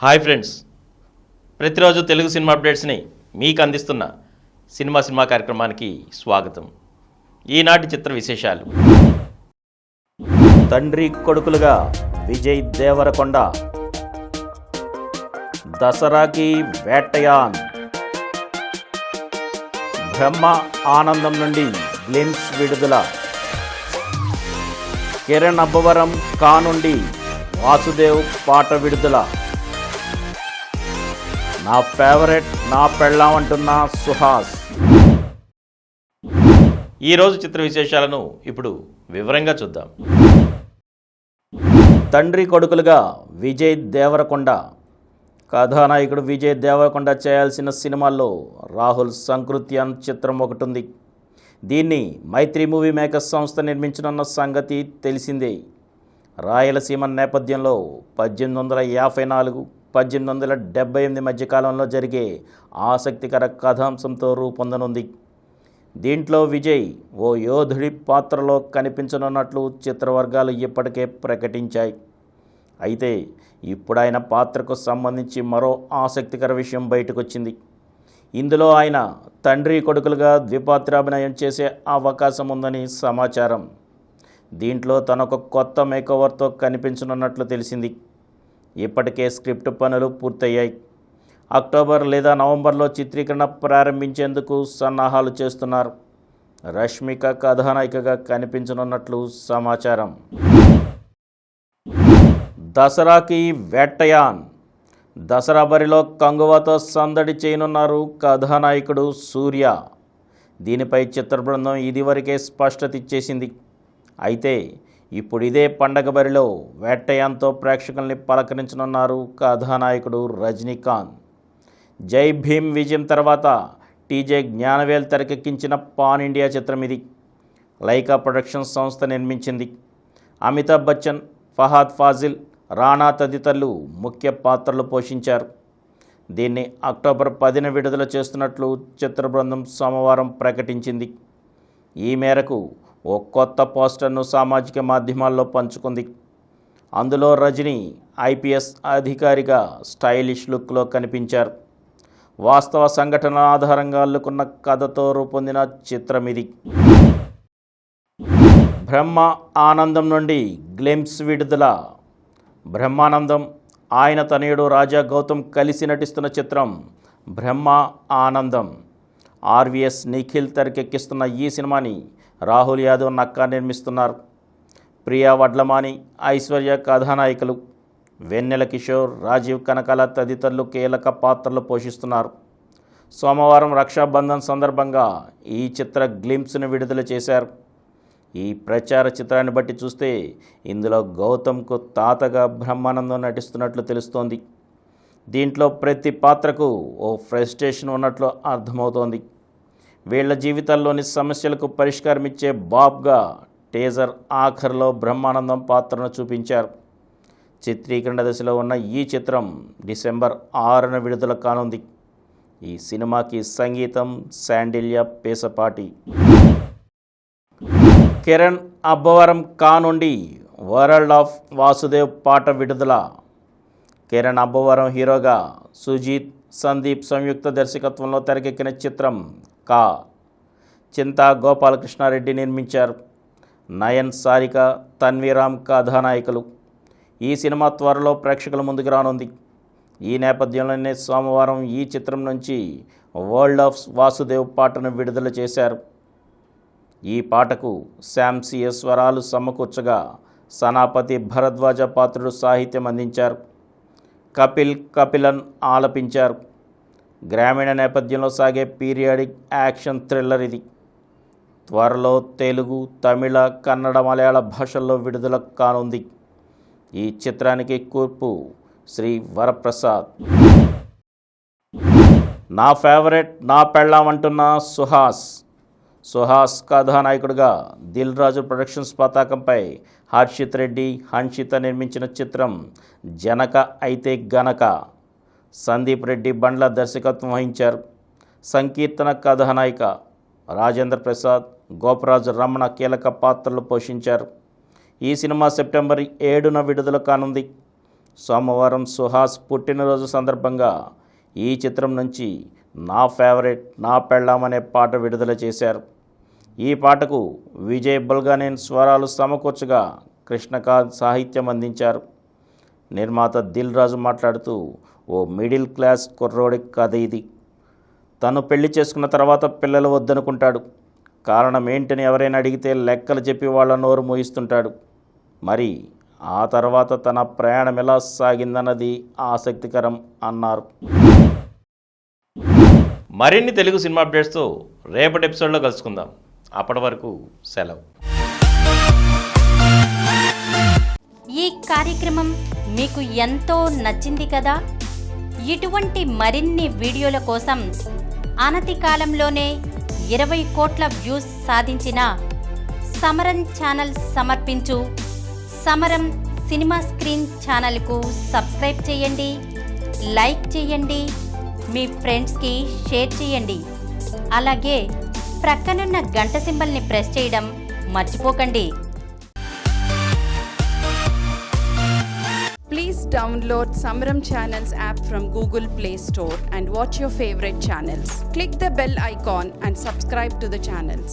Hi friends, ప్రతిరోజు Telugu cinema అప్డేట్స్ని మీకు అందిస్తున్న సినిమా కార్యక్రమానికి స్వాగతం. ఈనాటి చిత్ర విశేషాలు. తండ్రి కొడుకులుగా విజయ్ దేవరకొండ, దసరాకి వేటయాన్, బ్రహ్మ ఆనందం నుండి గ్లిమ్స్ విడుదల, కిరణ్ అబ్బవరం కా నుండి వాసుదేవ్ పాట విడుదల, నా ఫేవరెట్ నా పెళ్ళాం అంటున్న సుహాస్. ఈరోజు చిత్ర విశేషాలను ఇప్పుడు వివరంగా చూద్దాం. తండ్రి కొడుకులుగా విజయ్ దేవరకొండ. కథానాయకుడు విజయ్ దేవరకొండ చేయాల్సిన సినిమాల్లో రాహుల్ సంకృత్యాన్ చిత్రం ఒకటి ఉంది. దీన్ని మైత్రి మూవీ మేకర్స్ సంస్థ నిర్మించనున్న సంగతి తెలిసిందే. రాయలసీమ నేపథ్యంలో 1854 1878 మధ్యకాలంలో జరిగే ఆసక్తికర కథాంశంతో రూపొందనుంది. దీంట్లో విజయ్ ఓ యోధుడి పాత్రలో కనిపించనున్నట్లు చిత్రవర్గాలు ఇప్పటికే ప్రకటించాయి. అయితే ఇప్పుడు ఆయన పాత్రకు సంబంధించి మరో ఆసక్తికర విషయం బయటకొచ్చింది. ఇందులో ఆయన తండ్రి కొడుకులుగా ద్విపాత్రాభినయం చేసే అవకాశం ఉందని సమాచారం. దీంట్లో తనొక కొత్త మేకోవర్తో కనిపించనున్నట్లు తెలిసింది. ఇప్పటికే స్క్రిప్ట్ పనులు పూర్తయ్యాయి. అక్టోబర్ లేదా నవంబర్లో చిత్రీకరణ ప్రారంభించేందుకు సన్నాహాలు చేస్తున్నారు. రష్మిక కథానాయికగా కనిపించనున్నట్లు సమాచారం. దసరాకి వేటయాన్. దసరా బరిలో కంగువాతో సందడి చేయనున్నారు కథానాయకుడు సూర్య. దీనిపై చిత్ర బృందం ఇదివరకే స్పష్టత ఇచ్చేసింది. అయితే ఇప్పుడు ఇదే పండగ బరిలో వేటయాన్తో ప్రేక్షకుల్ని పలకరించనున్నారు కథానాయకుడు రజనీకాంత్. జై భీమ్ విజయం తర్వాత టీజే జ్ఞానవేల్ తెరకెక్కించిన పాన్ ఇండియా చిత్రం ఇది. లైకా ప్రొడక్షన్స్ సంస్థ నిర్మించింది. అమితాబ్ బచ్చన్, ఫహాద్ ఫాజిల్, రాణా తదితరులు ముఖ్య పాత్రలు పోషించారు. దీన్ని అక్టోబర్ 10న విడుదల చేస్తున్నట్లు చిత్ర బృందం సోమవారం ప్రకటించింది. ఈ మేరకు ఓ కొత్త పోస్టర్ను సామాజిక మాధ్యమాల్లో పంచుకుంది. అందులో రజనీ ఐపీఎస్ అధికారిగా స్టైలిష్ లుక్లో కనిపించారు. వాస్తవ సంఘటన ఆధారంగా అల్లుకున్న కథతో రూపొందిన చిత్రం ఇది. బ్రహ్మ ఆనందం నుండి గ్లిమ్స్ విడుదల. బ్రహ్మానందం, ఆయన తనయుడు రాజా గౌతమ్ కలిసి నటిస్తున్న చిత్రం బ్రహ్మ ఆనందం. ఆర్వీఎస్ నిఖిల్ తెరకెక్కిస్తున్న ఈ సినిమాని రాహుల్ యాదవ్ నక్కా నిర్మిస్తున్నారు. ప్రియా వడ్లమాని, ఐశ్వర్య కథానాయికలు. వెన్నెల కిషోర్, రాజీవ్ కనకాల తదితరులు కీలక పాత్రలు పోషిస్తున్నారు. సోమవారం రక్షాబంధన్ సందర్భంగా ఈ చిత్ర గ్లింప్స్ను విడుదల చేశారు. ఈ ప్రచార చిత్రాన్ని బట్టి చూస్తే ఇందులో గౌతమ్కు తాతగా బ్రహ్మానందం నటిస్తున్నట్లు తెలుస్తోంది. దీంట్లో ప్రతి పాత్రకు ఓ ఫ్రస్ట్రేషన్ ఉన్నట్లు అర్థమవుతోంది. వీళ్ల జీవితాల్లోని సమస్యలకు పరిష్కారం ఇచ్చే బాబ్గా టీజర్ ఆఖరిలో బ్రహ్మానందం పాత్రను చూపించారు. చిత్రీకరణ దశలో ఉన్న ఈ చిత్రం డిసెంబర్ 6న విడుదల కానుంది. ఈ సినిమాకి సంగీతం శాండిల్య పేసపాటి. కిరణ్ అబ్బవరం కా నుండి వరల్డ్ ఆఫ్ వాసుదేవ్ పాట విడుదల. కిరణ్ అబ్బవరం హీరోగా సుజీత్, సందీప్ సంయుక్త దర్శకత్వంలో తెరకెక్కిన చిత్రం కా. చింతా గోపాలకృష్ణారెడ్డి నిర్మించారు. నయన్, సారిక, తన్వీరామ్ కథానాయకులు. ఈ సినిమా త్వరలో ప్రేక్షకుల ముందుకు రానుంది. ఈ నేపథ్యంలోనే సోమవారం ఈ చిత్రం నుంచి వరల్డ్ ఆఫ్ వాసుదేవ్ పాటను విడుదల చేశారు. ఈ పాటకు శాంసీయ స్వరాలు సమకూర్చగా సనాపతి భరద్వాజ పాత్రుడు సాహిత్యం అందించారు. కపిలన్ ఆలపించారు. గ్రామీణ నేపథ్యంలో సాగే పీరియాడిక్ యాక్షన్ థ్రిల్లర్ ఇది. త్వరలో తెలుగు, తమిళ, కన్నడ, మలయాళ భాషల్లో విడుదల కానుంది. ఈ చిత్రానికి కూర్పు శ్రీ వరప్రసాద్. నా ఫేవరెట్ నా పెళ్ళాం అంటున్న సుహాస్ కథానాయకుడిగా దిల్ రాజు ప్రొడక్షన్స్ పతాకంపై హర్షిత్ రెడ్డి, హన్షిత నిర్మించిన చిత్రం జనక అయితే గనక. సందీప్ రెడ్డి బండ్ల దర్శకత్వం వహించారు. సంకీర్తన కథానాయిక. రాజేంద్ర ప్రసాద్, గోపరాజు రమణ కీలక పాత్రలు పోషించారు. ఈ సినిమా సెప్టెంబర్ 7న విడుదల కానుంది. సోమవారం సుహాస్ పుట్టినరోజు సందర్భంగా ఈ చిత్రం నుంచి నా ఫేవరెట్ నా పెళ్ళాం అనే పాట విడుదల చేశారు. ఈ పాటకు విజయ్ బల్గానేన్ స్వరాలు సమకూర్చగా కృష్ణకాంత్ సాహిత్యం అందించారు. నిర్మాత దిల్ రాజు మాట్లాడుతూ, ఓ మిడిల్ క్లాస్ కుర్రోడి కథ ఇది. తను పెళ్లి చేసుకున్న తర్వాత పిల్లలు వద్దనుకుంటాడు. కారణం ఏంటని ఎవరైనా అడిగితే లెక్కలు చెప్పి వాళ్ళ నోరు మూయిస్తుంటాడు. మరి ఆ తర్వాత తన ప్రయాణం ఎలా సాగిందన్నది ఆసక్తికరం అన్నారు. మరిన్ని తెలుగు సినిమా అప్డేట్స్తో రేపటి ఎపిసోడ్లో కలుసుకుందాం. అప్పటి వరకు సెలవు. ఈ కార్యక్రమం మీకు ఎంతో నచ్చింది కదా. ఇటువంటి మరిన్ని వీడియోల కోసం అనతి కాలంలోనే 20 కోట్ల వ్యూస్ సాధించిన సమరం ఛానల్ సమర్పించు సమరం సినిమా స్క్రీన్ ఛానల్కు సబ్స్క్రైబ్ చేయండి, లైక్ చేయండి, మీ ఫ్రెండ్స్కి షేర్ చేయండి. అలాగే ప్రక్కనున్న గంట సింబల్ని ప్రెస్ చేయడం మర్చిపోకండి. Please download Samaram Channels app from Google Play Store and watch your favorite channels. Click the bell icon and subscribe to the channels.